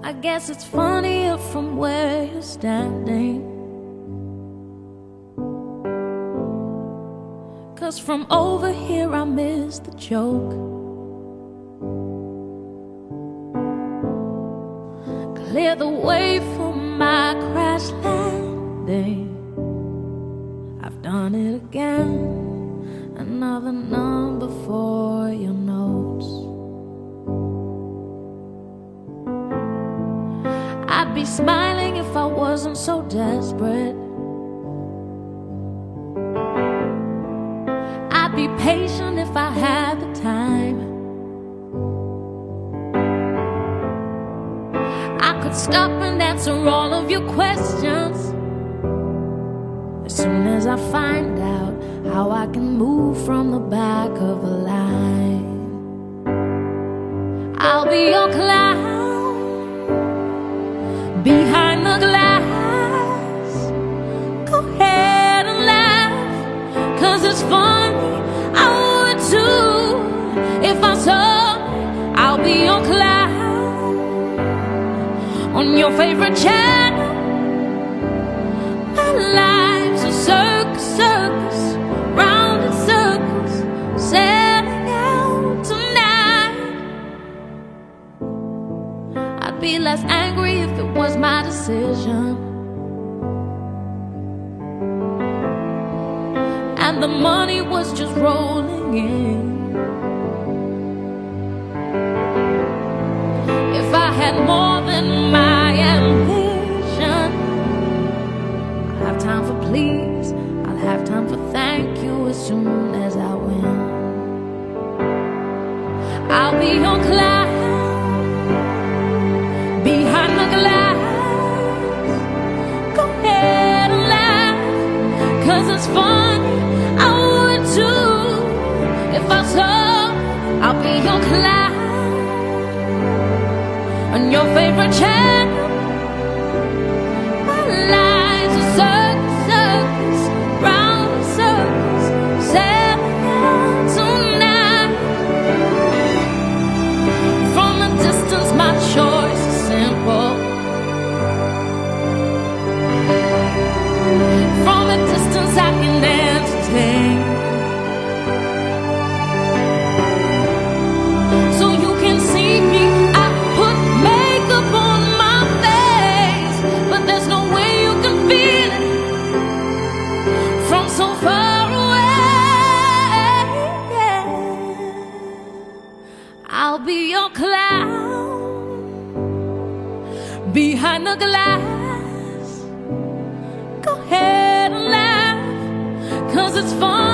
I guess it's funnier from where you're standing, 'cause from over here I miss the joke. Clear the way for my crash landing. I've done it again. Another number for your notes. I'd be smiling if I wasn't so desperate. I'd be patient if I had the time. I could stop and answer all of your questions as soon as I find out how I can move from the back of the line. I'll be your clown behind the glass. Go ahead and laugh, 'cause it's funny, I would too. If I saw, I'll be your clown on your favorite channel. My life's a circus, circus, round in circles, selling out tonight. I'd be less angry if it was my decision, and the money was just rolling in. If I had more than my ambition, I'll have time for please, I'll have time for thank you as soon as I win. I'll be your clown behind the glass. Go ahead and laugh, 'cause it's funny, I would too. If I saw, I'll be your clown on your favorite channel. My life's a circus, circus, round in circles, selling out tonight. From a distance, my choice is simple. From a distance, I can entertain. So you can see me, I put makeup on my face, but there's no way you can feel it from so far away. I'll be your clown behind the glass. Go ahead and laugh, 'cause it's fun.